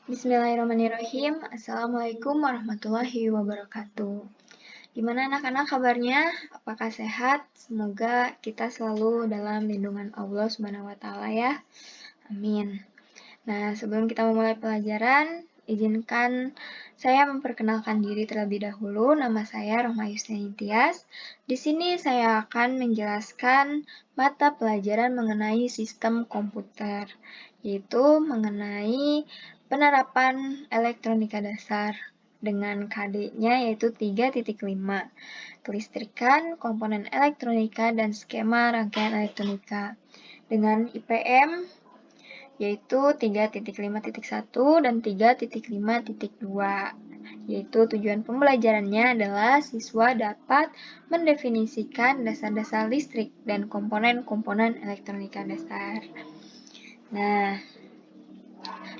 Bismillahirrahmanirrahim. Assalamualaikum warahmatullahi wabarakatuh. Gimana anak-anak kabarnya? Apakah sehat? Semoga kita selalu dalam lindungan Allah Subhanahu wa taala ya. Amin. Nah, sebelum kita memulai pelajaran, izinkan saya memperkenalkan diri terlebih dahulu. Nama saya Rohma Yusniani Tias. Di sini saya akan menjelaskan mata pelajaran mengenai sistem komputer, yaitu mengenai penerapan elektronika dasar dengan KD-nya yaitu 3.5, kelistrikan, komponen elektronika, dan skema rangkaian elektronika. Dengan IPM yaitu 3.5.1 dan 3.5.2, yaitu tujuan pembelajarannya adalah siswa dapat mendefinisikan dasar-dasar listrik dan komponen-komponen elektronika dasar. Nah,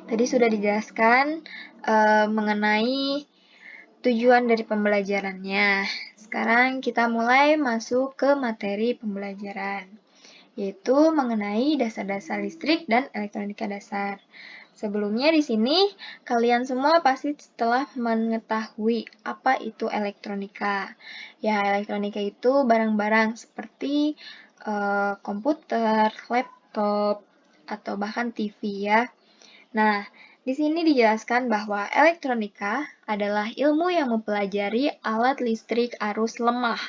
tadi sudah dijelaskan mengenai tujuan dari pembelajarannya. Sekarang kita mulai masuk ke materi pembelajaran, yaitu mengenai dasar-dasar listrik dan elektronika dasar. Sebelumnya di sini, kalian semua pasti telah mengetahui apa itu elektronika. Ya, elektronika itu barang-barang seperti komputer, laptop, atau bahkan TV ya. Nah, di sini dijelaskan bahwa elektronika adalah ilmu yang mempelajari alat listrik arus lemah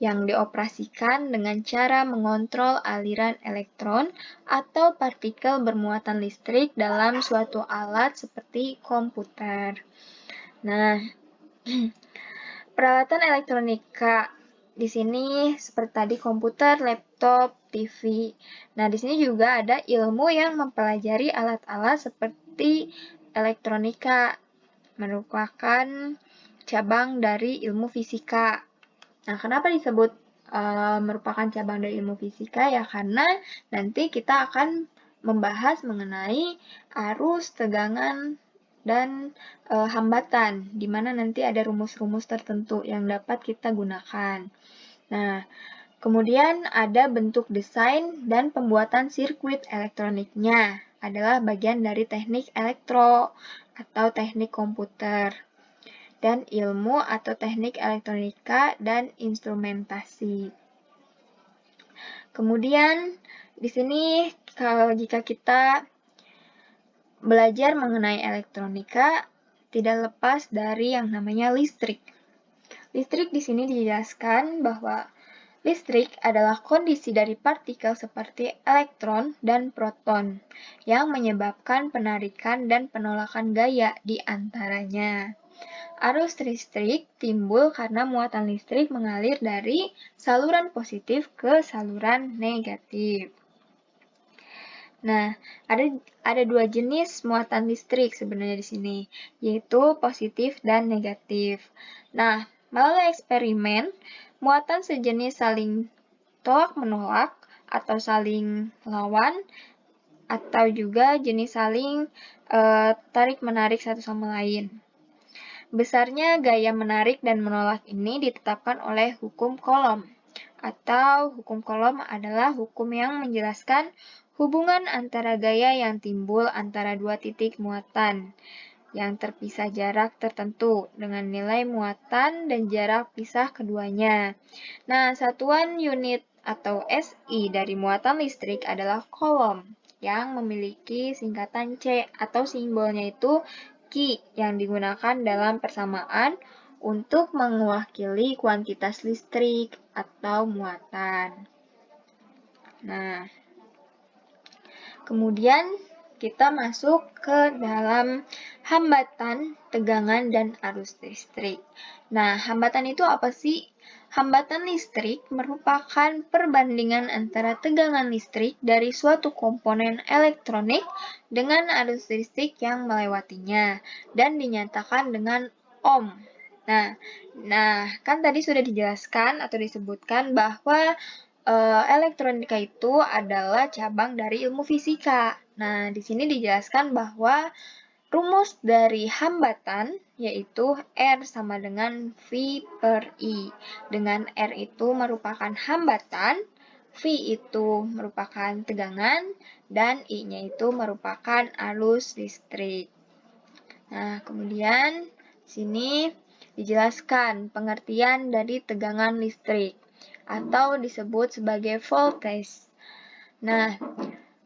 yang dioperasikan dengan cara mengontrol aliran elektron atau partikel bermuatan listrik dalam suatu alat seperti komputer. Nah, peralatan elektronika di sini seperti tadi komputer, laptop, TV. Nah, di sini juga ada ilmu yang mempelajari alat-alat seperti elektronika, merupakan cabang dari ilmu fisika. Nah, kenapa disebut merupakan cabang dari ilmu fisika? Ya, karena nanti kita akan membahas mengenai arus, tegangan, dan hambatan, di mana nanti ada rumus-rumus tertentu yang dapat kita gunakan. Nah, kemudian ada bentuk desain dan pembuatan sirkuit elektroniknya, adalah bagian dari teknik elektro atau teknik komputer, dan ilmu atau teknik elektronika dan instrumentasi. Kemudian, di sini jika kita belajar mengenai elektronika, tidak lepas dari yang namanya listrik. Listrik di sini dijelaskan bahwa listrik adalah kondisi dari partikel seperti elektron dan proton yang menyebabkan penarikan dan penolakan gaya di antaranya. Arus listrik timbul karena muatan listrik mengalir dari saluran positif ke saluran negatif. Nah, ada dua jenis muatan listrik sebenarnya di sini, yaitu positif dan negatif. Nah, melalui eksperimen, muatan sejenis saling tolak-menolak atau saling lawan, atau juga jenis saling tarik-menarik satu sama lain. Besarnya gaya menarik dan menolak ini ditetapkan oleh hukum Coulomb, atau hukum Coulomb adalah hukum yang menjelaskan hubungan antara gaya yang timbul antara dua titik muatan yang terpisah jarak tertentu dengan nilai muatan dan jarak pisah keduanya. Nah, satuan unit atau SI dari muatan listrik adalah Coulomb yang memiliki singkatan C atau simbolnya itu Q yang digunakan dalam persamaan untuk mewakili kuantitas listrik atau muatan. Nah, kemudian kita masuk ke dalam hambatan, tegangan, dan arus listrik. Nah, hambatan itu apa sih? Hambatan listrik merupakan perbandingan antara tegangan listrik dari suatu komponen elektronik dengan arus listrik yang melewatinya dan dinyatakan dengan ohm. Nah, kan tadi sudah dijelaskan atau disebutkan bahwa elektronika itu adalah cabang dari ilmu fisika. Nah, di sini dijelaskan bahwa rumus dari hambatan yaitu R sama dengan V per I. Dengan R itu merupakan hambatan, V itu merupakan tegangan, dan I-nya itu merupakan arus listrik. Nah, kemudian sini dijelaskan pengertian dari tegangan listrik atau disebut sebagai voltage. Nah,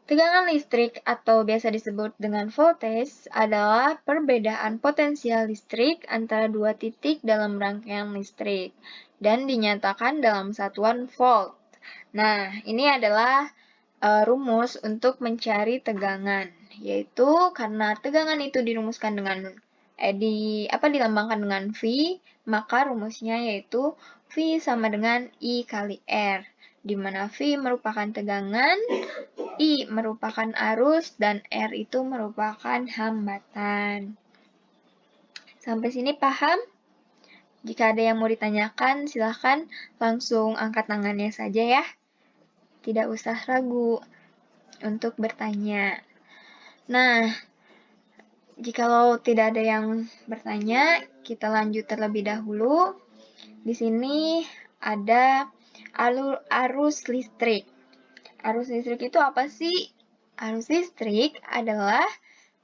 tegangan listrik atau biasa disebut dengan voltage adalah perbedaan potensial listrik antara dua titik dalam rangkaian listrik dan dinyatakan dalam satuan volt. Nah, ini adalah rumus untuk mencari tegangan, yaitu karena tegangan itu dirumuskan dengan dilambangkan dengan V, maka rumusnya yaitu V sama dengan I kali R, di mana V merupakan tegangan, I merupakan arus, dan R itu merupakan hambatan. Sampai sini paham? Jika ada yang mau ditanyakan, silahkan langsung angkat tangannya saja ya. Tidak usah ragu untuk bertanya. Nah, jikalau tidak ada yang bertanya, kita lanjut terlebih dahulu. Di sini ada arus listrik. Arus listrik itu apa sih? Arus listrik adalah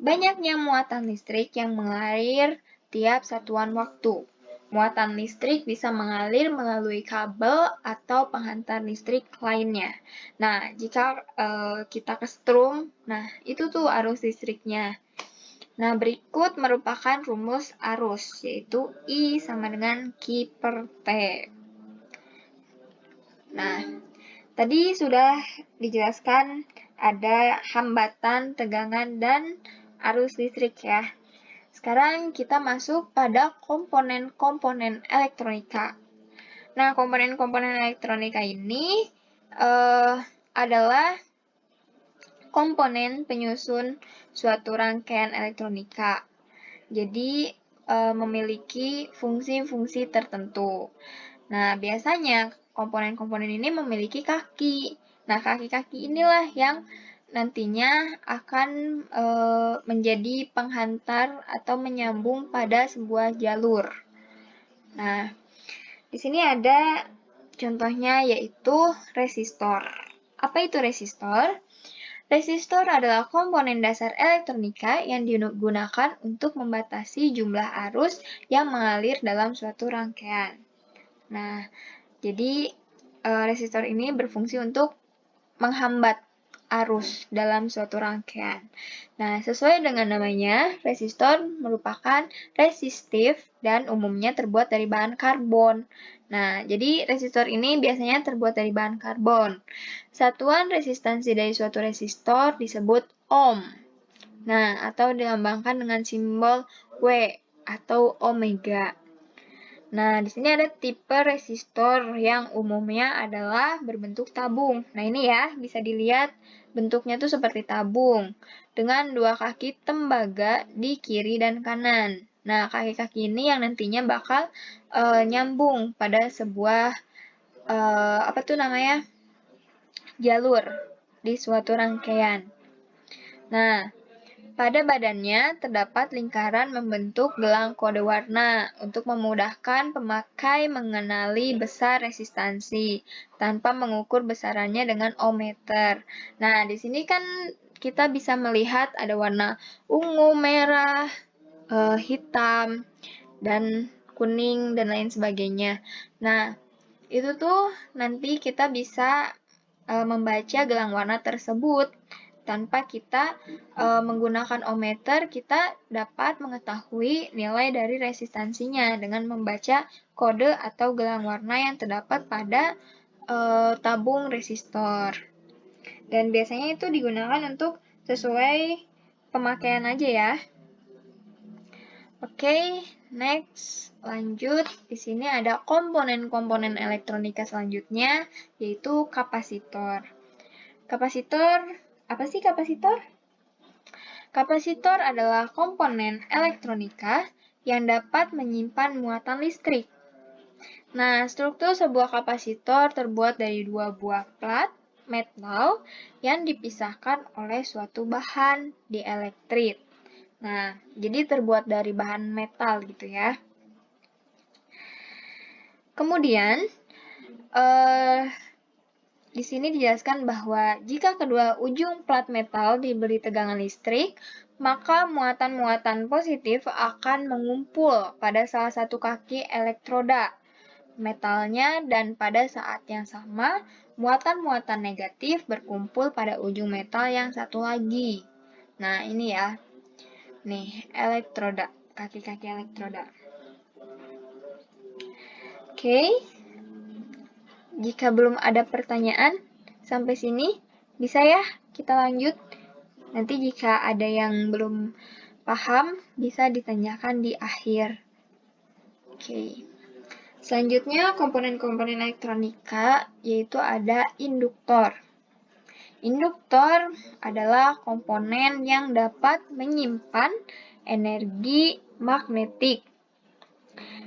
banyaknya muatan listrik yang mengalir tiap satuan waktu. Muatan listrik bisa mengalir melalui kabel atau penghantar listrik lainnya. Nah, jika kita kesetrum, nah itu tuh arus listriknya. Nah, berikut merupakan rumus arus, yaitu I sama dengan Q per T. Nah, tadi sudah dijelaskan ada hambatan, tegangan, dan arus listrik ya. Sekarang kita masuk pada komponen-komponen elektronika. Nah, komponen-komponen elektronika ini adalah komponen penyusun suatu rangkaian elektronika. Jadi, memiliki fungsi-fungsi tertentu. Nah, biasanya komponen-komponen ini memiliki kaki. Nah, kaki-kaki inilah yang nantinya akan menjadi penghantar atau menyambung pada sebuah jalur. Nah, di sini ada contohnya yaitu resistor. Apa itu resistor? Resistor adalah komponen dasar elektronika yang digunakan untuk membatasi jumlah arus yang mengalir dalam suatu rangkaian. Nah, jadi resistor ini berfungsi untuk menghambat arus dalam suatu rangkaian. Nah, sesuai dengan namanya, resistor merupakan resistif dan umumnya terbuat dari bahan karbon. Nah, jadi resistor ini biasanya terbuat dari bahan karbon. Satuan resistansi dari suatu resistor disebut ohm. Nah, atau dilambangkan dengan simbol W atau omega. Nah, di sini ada tipe resistor yang umumnya adalah berbentuk tabung. Nah, ini ya, bisa dilihat bentuknya tuh seperti tabung, dengan dua kaki tembaga di kiri dan kanan. Nah, kaki-kaki ini yang nantinya bakal nyambung pada sebuah, jalur di suatu rangkaian. Nah, pada badannya terdapat lingkaran membentuk gelang kode warna untuk memudahkan pemakai mengenali besar resistansi tanpa mengukur besarannya dengan ohmmeter. Nah, di sini kan kita bisa melihat ada warna ungu, merah, hitam, dan kuning, dan lain sebagainya. Nah, itu tuh nanti kita bisa membaca gelang warna tersebut. Tanpa kita menggunakan ohmmeter, kita dapat mengetahui nilai dari resistansinya dengan membaca kode atau gelang warna yang terdapat pada tabung resistor. Dan biasanya itu digunakan untuk sesuai pemakaian aja ya. Oke, next, lanjut. Di sini ada komponen-komponen elektronika selanjutnya, yaitu kapasitor. Kapasitor, apa sih kapasitor? Kapasitor adalah komponen elektronika yang dapat menyimpan muatan listrik. Nah, struktur sebuah kapasitor terbuat dari dua buah plat metal yang dipisahkan oleh suatu bahan dielektrit. Nah, jadi terbuat dari bahan metal gitu ya. Kemudian, di sini dijelaskan bahwa jika kedua ujung plat metal diberi tegangan listrik, maka muatan-muatan positif akan mengumpul pada salah satu kaki elektroda metalnya dan pada saat yang sama, muatan-muatan negatif berkumpul pada ujung metal yang satu lagi. Nah, ini ya. Nih, elektroda, kaki-kaki elektroda. Oke. Jika belum ada pertanyaan sampai sini, bisa ya kita lanjut. Nanti jika ada yang belum paham, bisa ditanyakan di akhir. Oke. Selanjutnya, komponen-komponen elektronika, yaitu ada induktor. Induktor adalah komponen yang dapat menyimpan energi magnetik.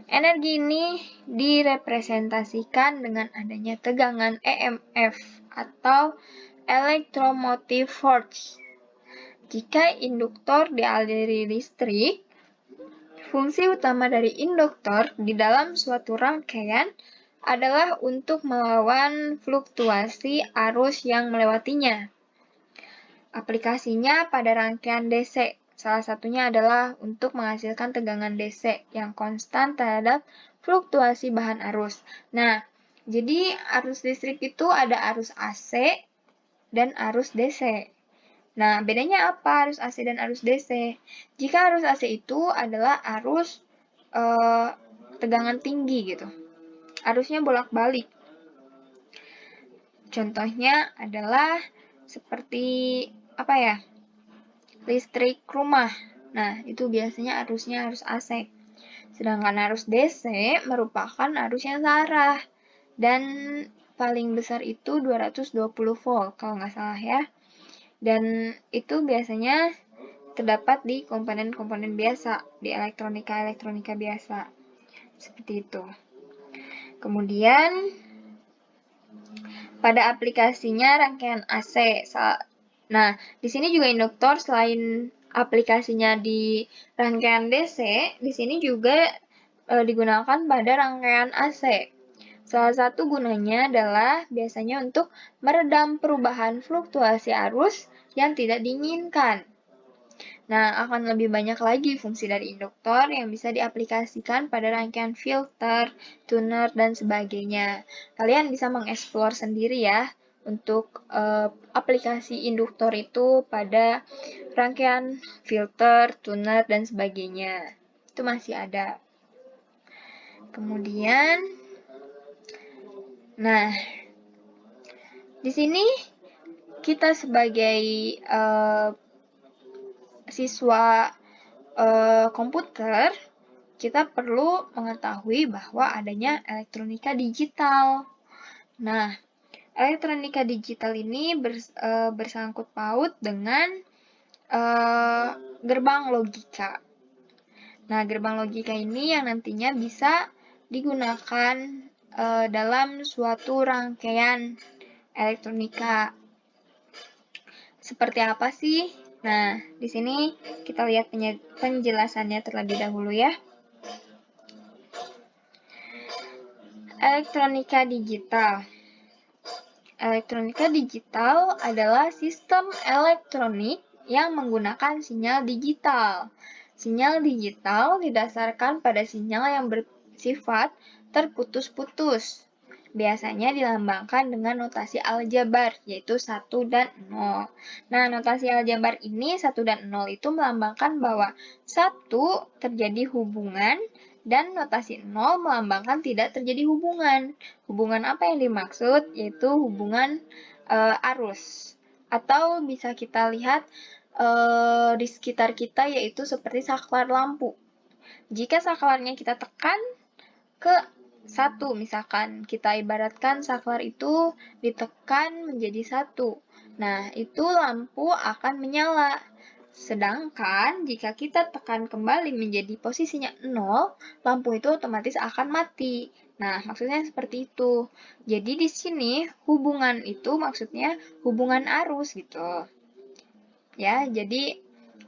Energi ini direpresentasikan dengan adanya tegangan EMF atau electromotive force. Jika induktor dialiri listrik, fungsi utama dari induktor di dalam suatu rangkaian adalah untuk melawan fluktuasi arus yang melewatinya. Aplikasinya pada rangkaian DC. Salah satunya adalah untuk menghasilkan tegangan DC yang konstan terhadap fluktuasi bahan arus. Nah, jadi arus listrik itu ada arus AC dan arus DC. Nah, bedanya apa arus AC dan arus DC? Jika arus AC itu adalah arus tegangan tinggi gitu. Arusnya bolak-balik. Contohnya adalah seperti apa ya? Listrik rumah. Nah, itu biasanya arusnya arus AC. Sedangkan arus DC merupakan arus yang searah. Dan paling besar itu 220 volt, kalau nggak salah ya. Dan itu biasanya terdapat di komponen-komponen biasa, di elektronika-elektronika biasa. Seperti itu. Kemudian, pada aplikasinya rangkaian AC. Nah, di sini juga induktor selain aplikasinya di rangkaian DC, di sini juga digunakan pada rangkaian AC. Salah satu gunanya adalah biasanya untuk meredam perubahan fluktuasi arus yang tidak diinginkan. Nah, akan lebih banyak lagi fungsi dari induktor yang bisa diaplikasikan pada rangkaian filter, tuner, dan sebagainya. Kalian bisa mengeksplor sendiri ya untuk aplikasi induktor itu pada rangkaian filter, tuner, dan sebagainya. Itu masih ada. Kemudian, nah, di sini kita sebagai siswa komputer, kita perlu mengetahui bahwa adanya elektronika digital. Nah, elektronika digital ini bersangkut paut dengan gerbang logika. Nah, gerbang logika ini yang nantinya bisa digunakan dalam suatu rangkaian elektronika. Seperti apa sih? Nah, di sini kita lihat penjelasannya terlebih dahulu ya. Elektronika digital. Elektronika digital adalah sistem elektronik yang menggunakan sinyal digital. Sinyal digital didasarkan pada sinyal yang bersifat terputus-putus. Biasanya dilambangkan dengan notasi aljabar, yaitu 1 dan 0. Nah, notasi aljabar ini 1 dan 0 itu melambangkan bahwa 1 terjadi hubungan dan notasi 0 melambangkan tidak terjadi hubungan. Hubungan apa yang dimaksud? Yaitu hubungan arus. Atau bisa kita lihat di sekitar kita, yaitu seperti saklar lampu. Jika saklarnya kita tekan ke 1, misalkan kita ibaratkan saklar itu ditekan menjadi 1. Nah, itu lampu akan menyala. Sedangkan jika kita tekan kembali menjadi posisinya 0, lampu itu otomatis akan mati. Nah, maksudnya seperti itu. Jadi di sini hubungan itu maksudnya hubungan arus gitu. Ya, jadi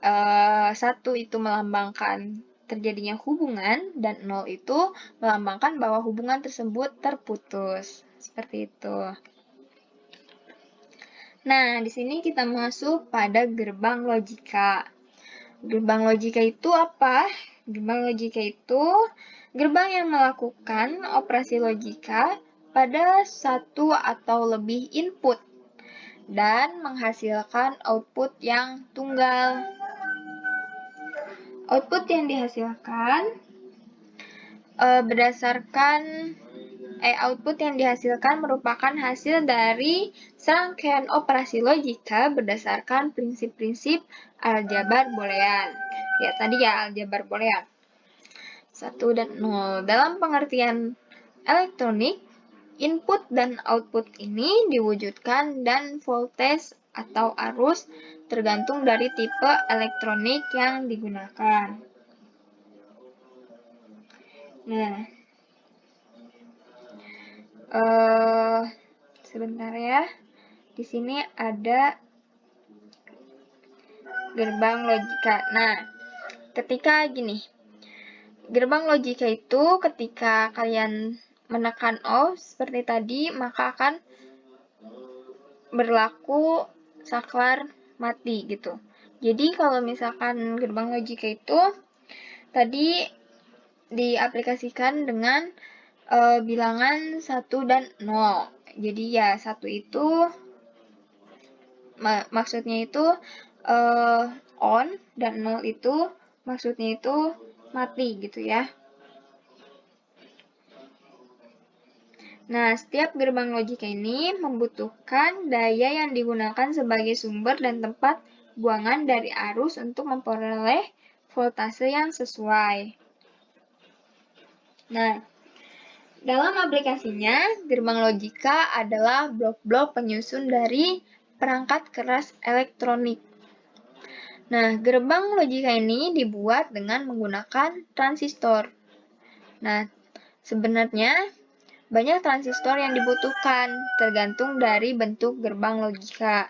1 itu melambangkan terjadinya hubungan dan 0 itu melambangkan bahwa hubungan tersebut terputus. Seperti itu. Nah, di sini kita masuk pada gerbang logika. Gerbang logika itu apa? Gerbang logika itu gerbang yang melakukan operasi logika pada satu atau lebih input dan menghasilkan output yang tunggal. Output yang dihasilkan output yang dihasilkan merupakan hasil dari serangkaian operasi logika berdasarkan prinsip-prinsip aljabar boolean. Ya, tadi ya aljabar boolean. 1 dan 0. Dalam pengertian elektronik, input dan output ini diwujudkan dan voltage atau arus tergantung dari tipe elektronik yang digunakan. Nah, sebentar ya. Di sini ada gerbang logika. Nah, ketika gini, gerbang logika itu ketika kalian menekan O seperti tadi, maka akan berlaku saklar mati gitu. Jadi kalau misalkan gerbang logika itu tadi diaplikasikan dengan bilangan 1 dan 0. Jadi ya 1 itu maksudnya itu on dan 0 itu maksudnya itu mati gitu ya. Nah, setiap gerbang logika ini membutuhkan daya yang digunakan sebagai sumber dan tempat buangan dari arus untuk memperoleh voltase yang sesuai. Nah, dalam aplikasinya, gerbang logika adalah blok-blok penyusun dari perangkat keras elektronik. Nah, gerbang logika ini dibuat dengan menggunakan transistor. Nah, sebenarnya banyak transistor yang dibutuhkan, tergantung dari bentuk gerbang logika.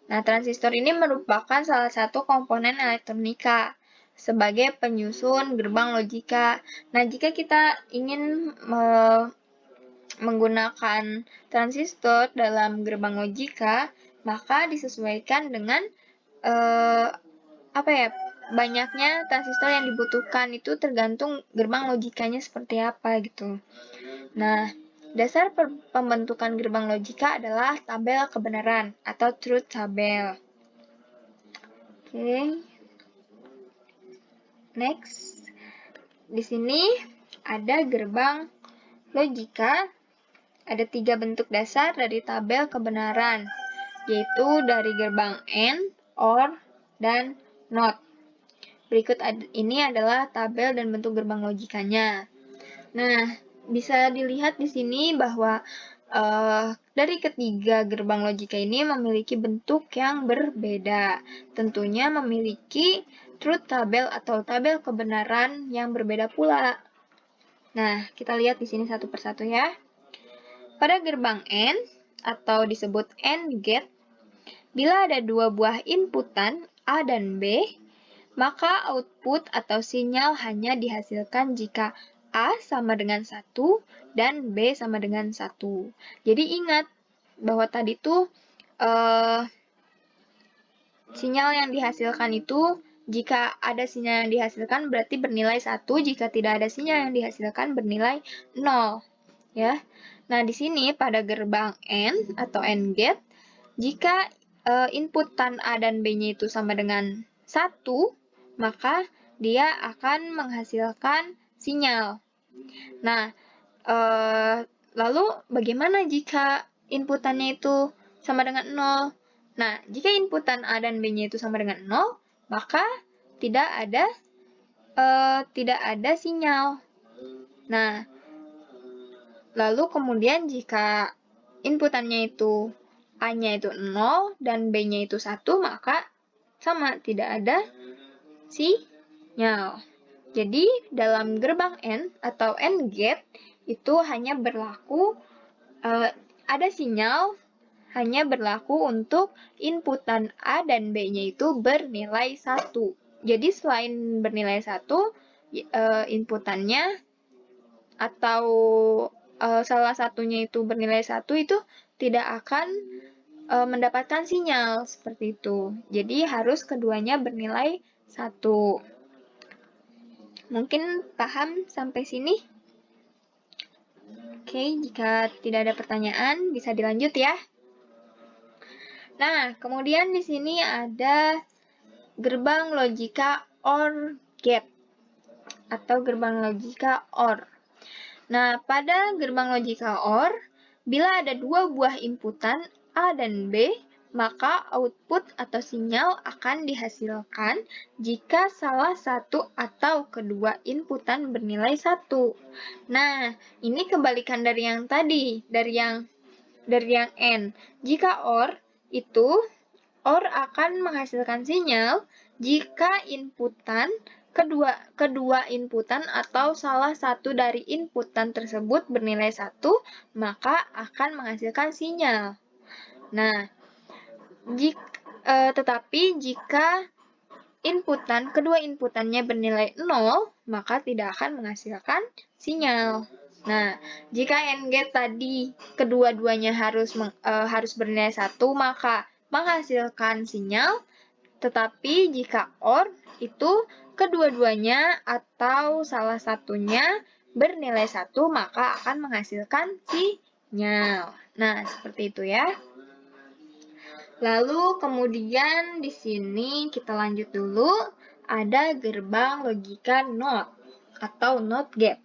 Nah, transistor ini merupakan salah satu komponen elektronika sebagai penyusun gerbang logika. Nah, jika kita ingin menggunakan transistor dalam gerbang logika, maka disesuaikan dengan banyaknya transistor yang dibutuhkan itu tergantung gerbang logikanya seperti apa gitu. Nah, dasar pembentukan gerbang logika adalah tabel kebenaran atau truth table. Oke. Next. Di sini ada gerbang logika. Ada 3 bentuk dasar dari tabel kebenaran, yaitu dari gerbang AND, OR, dan NOT. Berikut ini adalah tabel dan bentuk gerbang logikanya. Nah, bisa dilihat di sini bahwa dari ketiga gerbang logika ini memiliki bentuk yang berbeda. Tentunya memiliki truth table atau tabel kebenaran yang berbeda pula. Nah, kita lihat di sini satu persatu ya. Pada gerbang AND atau disebut AND gate, bila ada 2 buah inputan A dan B, maka output atau sinyal hanya dihasilkan jika A sama dengan 1 dan B sama dengan 1. Jadi ingat bahwa tadi tuh sinyal yang dihasilkan itu jika ada sinyal yang dihasilkan berarti bernilai 1, jika tidak ada sinyal yang dihasilkan bernilai 0. Ya. Nah, di sini pada gerbang AND atau AND gate, jika inputan A dan B-nya itu sama dengan 1, maka dia akan menghasilkan sinyal. Nah, lalu bagaimana jika inputannya itu sama dengan 0? Nah, jika inputan A dan B-nya itu sama dengan 0, maka tidak ada sinyal. Nah, lalu kemudian jika inputannya itu A-nya itu 0 dan B-nya itu 1, maka sama, tidak ada sinyal. Jadi, dalam gerbang AND atau AND gate, itu hanya berlaku, ada sinyal, hanya berlaku untuk inputan A dan B-nya itu bernilai 1. Jadi, selain bernilai 1, inputannya atau salah satunya itu bernilai 1 itu tidak akan mendapatkan sinyal seperti itu. Jadi harus keduanya bernilai 1. Mungkin paham sampai sini? Oke, jika tidak ada pertanyaan bisa dilanjut ya. Nah, kemudian di sini ada gerbang logika OR gate atau gerbang logika OR. Nah, pada gerbang logika OR, bila ada dua buah inputan A dan B, maka output atau sinyal akan dihasilkan jika salah satu atau kedua inputan bernilai 1. Nah, ini kebalikan dari yang tadi, dari yang N. Jika OR, OR akan menghasilkan sinyal jika kedua inputan atau salah satu dari inputan tersebut bernilai 1, maka akan menghasilkan sinyal. Nah, tetapi jika kedua inputannya bernilai 0, maka tidak akan menghasilkan sinyal. Nah, jika AND gate tadi kedua-duanya harus bernilai 1, maka menghasilkan sinyal. Tetapi jika OR itu kedua-duanya atau salah satunya bernilai 1, maka akan menghasilkan sinyal. Nah, seperti itu ya. Lalu kemudian di sini kita lanjut dulu, ada gerbang logika NOT atau NOT gate.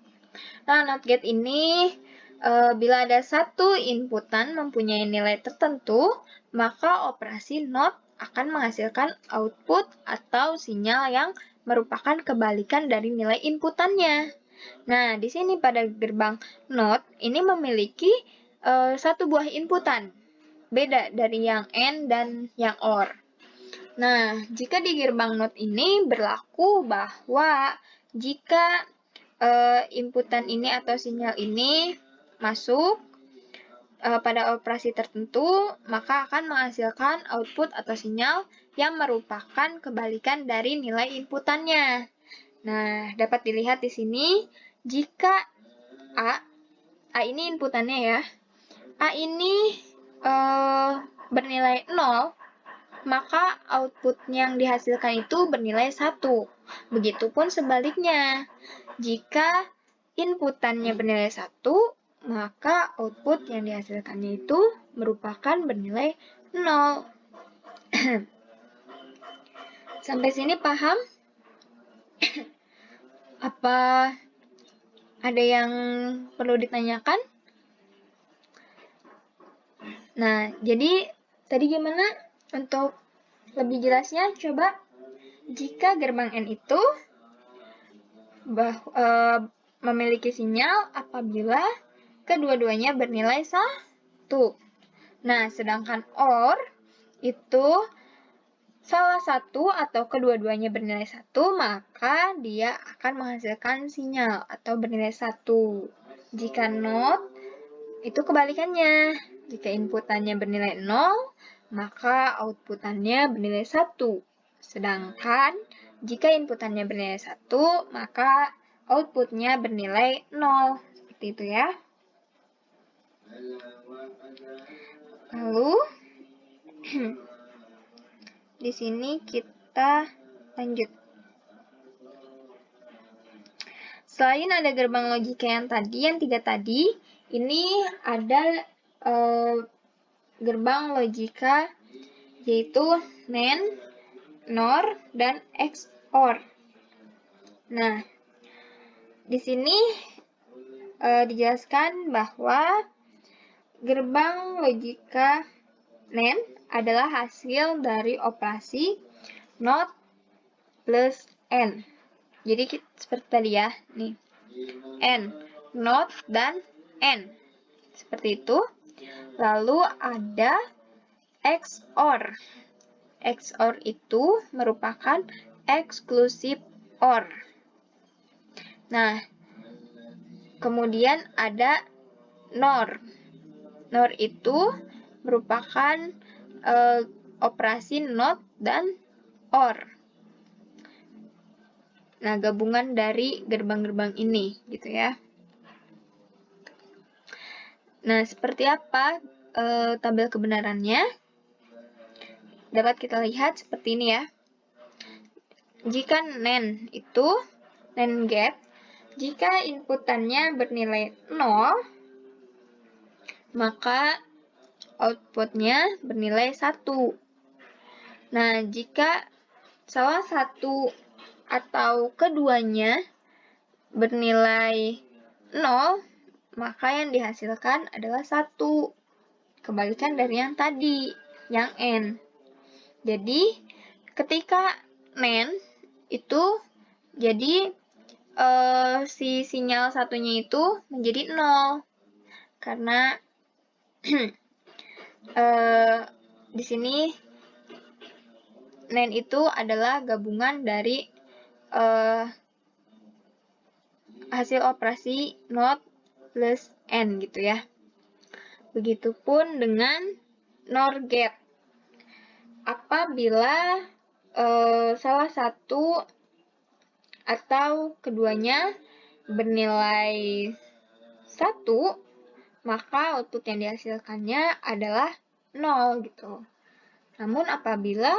Nah, NOT gate ini bila ada satu inputan mempunyai nilai tertentu, maka operasi NOT akan menghasilkan output atau sinyal yang merupakan kebalikan dari nilai inputannya. Nah, di sini pada gerbang NOT ini memiliki satu buah inputan, beda dari yang AND dan yang OR. Nah, jika di gerbang NOT ini berlaku bahwa jika inputan ini atau sinyal ini masuk pada operasi tertentu, maka akan menghasilkan output atau sinyal yang merupakan kebalikan dari nilai inputannya. Nah, dapat dilihat di sini, jika A ini inputannya ya, A ini bernilai 0, maka output yang dihasilkan itu bernilai 1. Begitupun sebaliknya, jika inputannya bernilai 1, maka output yang dihasilkannya itu merupakan bernilai 0. Sampai sini paham? Apa ada yang perlu ditanyakan? Nah, jadi tadi gimana? Untuk lebih jelasnya, coba jika gerbang N itu memiliki sinyal apabila kedua-duanya bernilai 1. Nah, sedangkan OR itu salah satu atau kedua-duanya bernilai 1, maka dia akan menghasilkan sinyal atau bernilai 1. Jika NOT, itu kebalikannya. Jika inputannya bernilai 0, maka outputannya bernilai 1. Sedangkan jika inputannya bernilai 1, maka outputnya bernilai 0. Seperti itu ya. Lalu, di sini kita lanjut. Selain ada gerbang logika yang 3 tadi, ini ada gerbang logika yaitu NAND, NOR, dan XOR. Nah, di sini dijelaskan bahwa gerbang logika NAND adalah hasil dari operasi NOT plus N. Jadi seperti tadi ya, nih, N, NOT, dan N. Seperti itu. Lalu ada XOR. XOR itu merupakan exclusive OR. Nah, kemudian ada NOR. NOR itu merupakan operasi NOT dan OR. Nah, gabungan dari gerbang-gerbang ini, gitu ya. Nah, seperti apa tabel kebenarannya? dapat kita lihat seperti ini ya. Jika NAND itu, NAND gate, jika inputannya bernilai 0, maka outputnya bernilai 1. Nah, jika salah satu atau keduanya bernilai 0, maka yang dihasilkan adalah 1. Kebalikan dari yang tadi, yang N. Jadi, ketika NAND itu, jadi si sinyal satunya itu menjadi 0. Karena di sini NAND itu adalah gabungan dari hasil operasi NOT plus N gitu ya. Begitupun dengan NOR gate. Apabila salah satu atau keduanya bernilai 1, maka output yang dihasilkannya adalah 0 gitu. Namun apabila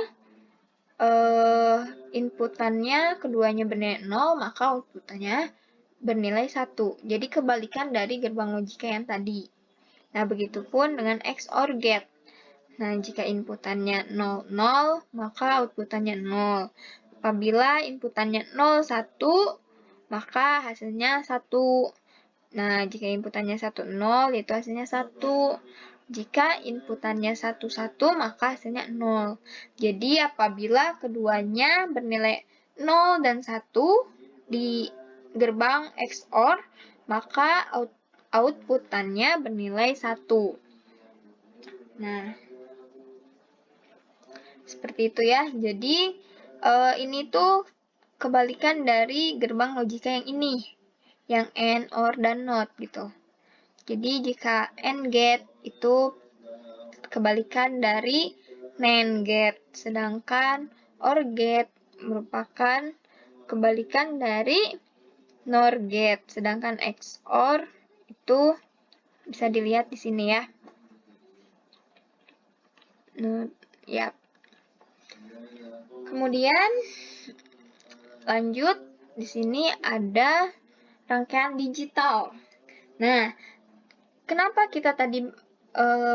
inputannya keduanya bernilai 0, maka outputannya bernilai 1. Jadi kebalikan dari gerbang logika yang tadi. Nah, begitupun dengan XOR gate. Nah, jika inputannya 0, 0, maka outputannya 0. Apabila inputannya 0, 1, maka hasilnya 1. Nah, jika inputannya 1, 0, itu hasilnya 1. Jika inputannya 1, 1, maka hasilnya 0. Jadi, apabila keduanya bernilai 0 dan 1 di gerbang XOR, maka outputannya bernilai 1. Nah, seperti itu ya. Jadi, ini tuh kebalikan dari gerbang logika yang ini, yang AND, OR, dan NOT gitu. Jadi, jika AND gate itu kebalikan dari NAND gate, sedangkan OR gate merupakan kebalikan dari NOR gate, sedangkan XOR itu bisa dilihat di sini ya. Ya. Kemudian lanjut, di sini ada rangkaian digital. Nah, kenapa kita tadi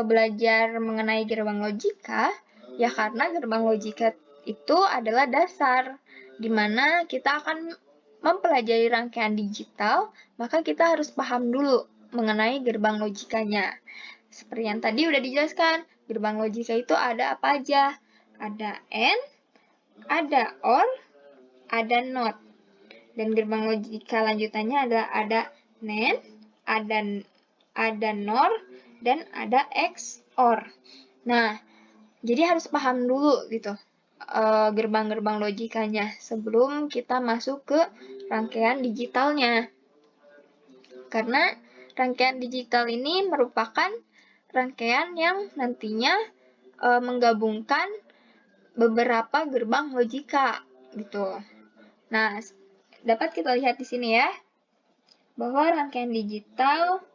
belajar mengenai gerbang logika? Ya karena gerbang logika itu adalah dasar, di mana kita akan mempelajari rangkaian digital, maka kita harus paham dulu mengenai gerbang logikanya. Seperti yang tadi udah dijelaskan, gerbang logika itu ada apa aja? Ada AND, ada OR, ada NOT. Dan gerbang logika lanjutannya adalah ada NAND, ada NOR, dan ada XOR. Nah, jadi harus paham dulu gitu gerbang-gerbang logikanya sebelum kita masuk ke rangkaian digitalnya. Karena rangkaian digital ini merupakan rangkaian yang nantinya menggabungkan beberapa gerbang logika gitu. Nah, dapat kita lihat di sini ya, bahwa rangkaian digital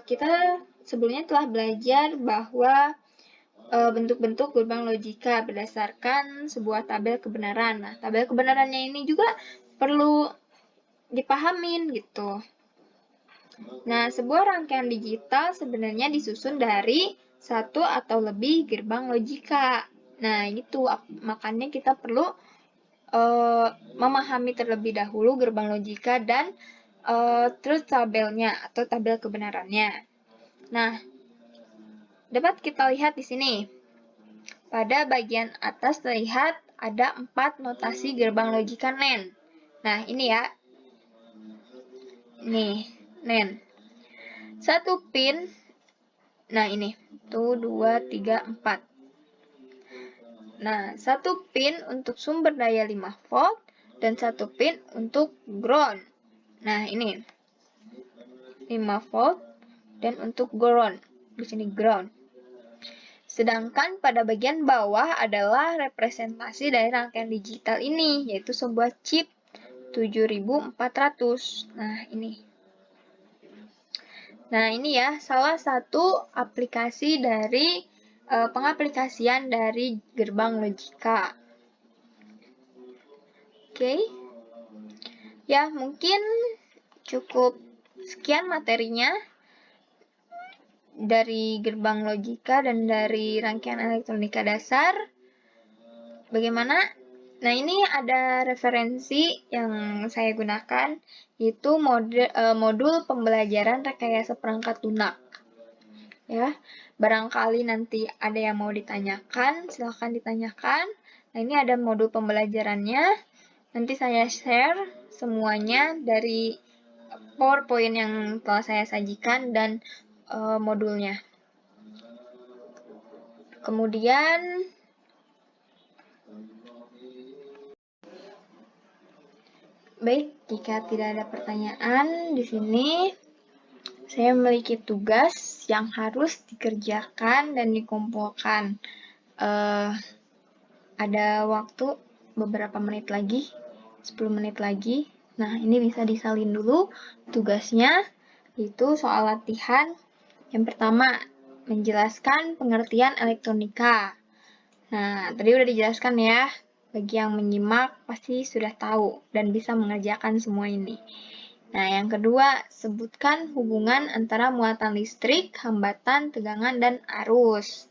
kita sebelumnya telah belajar bahwa bentuk-bentuk gerbang logika berdasarkan sebuah tabel kebenaran. Nah, tabel kebenarannya ini juga perlu dipahamin gitu. Nah, sebuah rangkaian digital sebenarnya disusun dari satu atau lebih gerbang logika. Nah, itu makanya kita perlu memahami terlebih dahulu gerbang logika dan truth tabelnya atau tabel kebenarannya. Nah, dapat kita lihat di sini. Pada bagian atas terlihat ada 4 notasi gerbang logika NAND. Nah, ini ya. Nih, NAND. 1 pin. Nah, ini. 1, 2, 3, 4. Nah, 1 pin untuk sumber daya 5 volt dan 1 pin untuk ground. Nah, ini 5 volt dan untuk ground. Di sini ground. Sedangkan pada bagian bawah adalah representasi dari rangkaian digital ini, yaitu sebuah chip 7400. Nah, ini. Nah, ini ya salah satu aplikasi dari pengaplikasian dari gerbang logika. Oke. Ya, mungkin cukup sekian materinya dari gerbang logika dan dari rangkaian elektronika dasar. Bagaimana? Nah, ini ada referensi yang saya gunakan, yaitu modul pembelajaran rekayasa perangkat lunak. Ya, barangkali nanti ada yang mau ditanyakan, silahkan ditanyakan. Nah, ini ada modul pembelajarannya. Nanti saya share semuanya dari PowerPoint yang telah saya sajikan dan modulnya. Kemudian baik, jika tidak ada pertanyaan di sini, saya memiliki tugas yang harus dikerjakan dan dikumpulkan. Ada waktu beberapa menit lagi, 10 menit lagi. Nah, ini bisa disalin dulu tugasnya, yaitu soal latihan. Yang pertama, menjelaskan pengertian elektronika. Nah, tadi udah dijelaskan ya. Bagi yang menyimak pasti sudah tahu dan bisa mengerjakan semua ini. Nah, yang kedua, sebutkan hubungan antara muatan listrik, hambatan, tegangan, dan arus.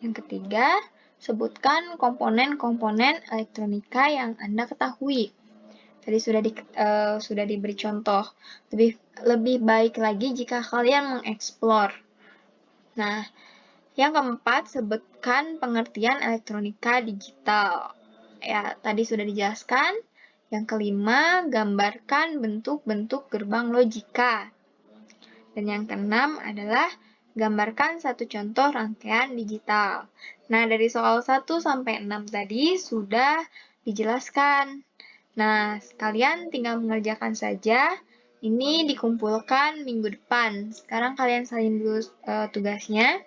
Yang ketiga, sebutkan komponen-komponen elektronika yang Anda ketahui. Tadi sudah diberi contoh. Lebih baik lagi jika kalian mengeksplor. Nah, yang keempat, sebutkan pengertian elektronika digital. Ya, tadi sudah dijelaskan. Yang kelima, gambarkan bentuk-bentuk gerbang logika. Dan yang keenam adalah gambarkan satu contoh rangkaian digital. Nah, dari soal 1 sampai 6 tadi sudah dijelaskan. Nah, kalian tinggal mengerjakan saja. Ini dikumpulkan minggu depan. Sekarang kalian salin dulu tugasnya.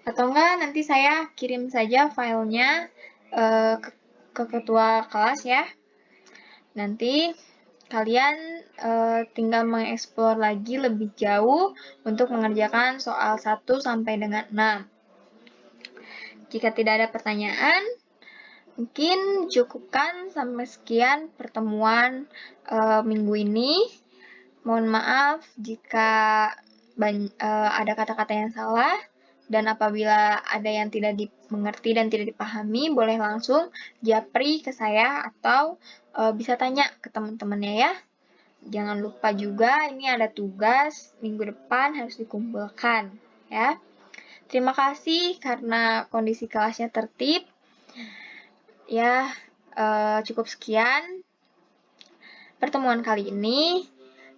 Atau enggak, nanti saya kirim saja filenya ke ketua kelas ya. Nanti kalian tinggal mengeksplor lagi lebih jauh untuk mengerjakan soal 1 sampai dengan 6. Jika tidak ada pertanyaan, mungkin cukupkan sampai sekian pertemuan minggu ini. Mohon maaf jika ada kata-kata yang salah. Dan apabila ada yang tidak dimengerti dan tidak dipahami, boleh langsung japri ke saya atau bisa tanya ke teman-temannya ya. Jangan lupa juga ini ada tugas minggu depan harus dikumpulkan ya. Terima kasih karena kondisi kelasnya tertib. Ya, cukup sekian pertemuan kali ini.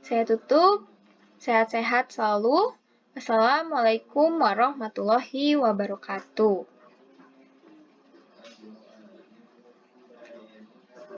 Saya tutup. Sehat-sehat selalu. Wassalamualaikum warahmatullahi wabarakatuh.